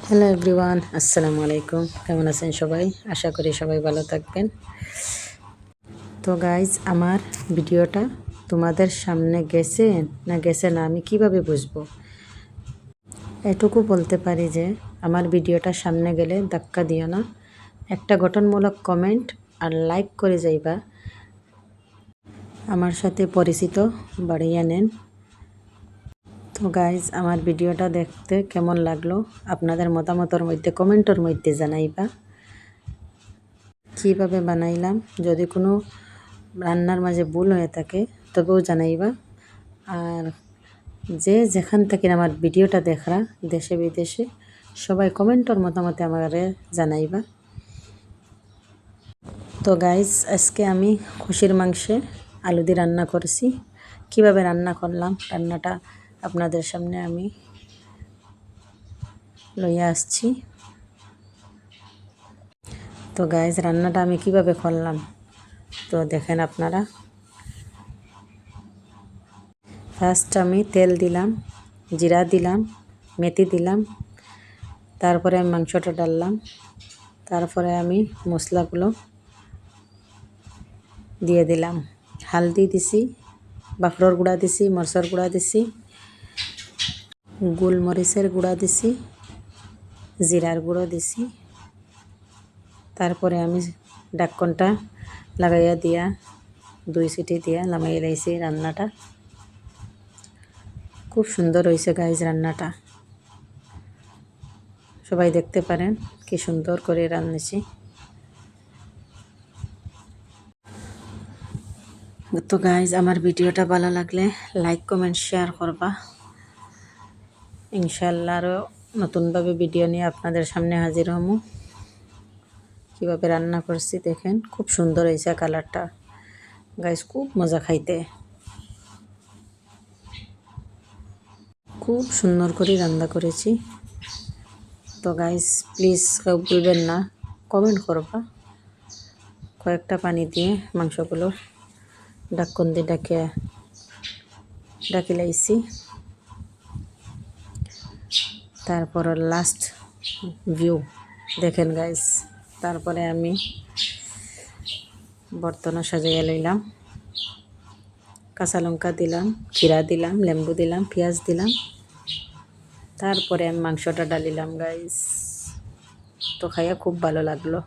Hello everyone, আসসালামু আলাইকুম। কেমন আছেন সবাই? আশা করি সবাই ভালো থাকবেন। তো গাইজ, আমার ভিডিওটা তোমাদের সামনে গেছে না গেছে না আমি কিভাবে বুঝবো? এটুকু বলতে পারি যে আমার ভিডিওটা সামনে গেলে ধাক্কা দিও না, একটা গঠনমূলক কমেন্ট আর লাইক করে যাইবা। আমার সাথে পরিচিত বাড়িয়ে নেন। তো গাইজ, আমার ভিডিওটা দেখতে কেমন লাগলো আপনাদের মতামতের মধ্যে কমেন্টের মধ্যে জানাইবা। কীভাবে বানাইলাম, যদি কোনো রান্নার মাঝে ভুল হয়ে থাকে তবেও জানাইবা। আর যে যেখান থেকে আমার ভিডিওটা দেখরা, দেশে বিদেশে, সবাই কমেন্টের মতামতে আমাকে জানাইবা। তো গাইজ, আজকে আমি খসির মাংসে আলু দিয়ে রান্না করছি। কিভাবে রান্না করলাম, রান্নাটা আপনাদের সামনে আমি লইয়া আসছি। তো গাইজ, রান্নাটা আমি কিভাবে করলাম তো দেখেন আপনারা। ফার্স্ট আমি তেল দিলাম, জিরা দিলাম, মেথি দিলাম, তারপরে আমি মাংসটা ডাললাম, তারপরে আমি মশলাগুলো দিয়ে দিলাম। হালদি দিছি, বাখরর গুঁড়া দিছি, মরচর গুঁড়া দিছি, গোলমরিচের গুঁড়া দিছি, জিরার গুঁড়ো দিছি। তারপরে আমি ঢাকনটা লাগাইয়া দিয়া 2 সিটি দিয়া নামাই লাইছি। রান্নাটা খুব সুন্দর হয়েছে গাইজ। রান্নাটা সবাই দেখতে পারেন কি সুন্দর করে রান্নেছি। তো গাইজ, আমার ভিডিওটা ভালো লাগলে লাইক কমেন্ট শেয়ার করবা। ইনশাল্লাহ আরও নতুনভাবে ভিডিও নিয়ে আপনাদের সামনে হাজির হমু। কীভাবে রান্না করছি দেখেন, খুব সুন্দর হয়েছে কালারটা গাইজ, খুব মজা খাইতে। খুব সুন্দর করে রান্না করেছি। তো গাইজ, প্লিজ কেউ ভুলবেন না, কমেন্ট করবা। কয়েকটা পানি দিয়ে মাংসগুলো ঢাকন দিয়ে ঢাকি লাইছি। তারপর লাস্ট ভিউ দেখেন গাইজ। তারপরে আমি বর্তনে সাজাইয়া লইলাম, কাঁচা লঙ্কা দিলাম, জিরা দিলাম, লেম্বু দিলাম, পেঁয়াজ দিলাম, তারপরে আমি মাংসটা ডালিলাম গাইজ। তো খাইয়া খুব ভালো লাগলো।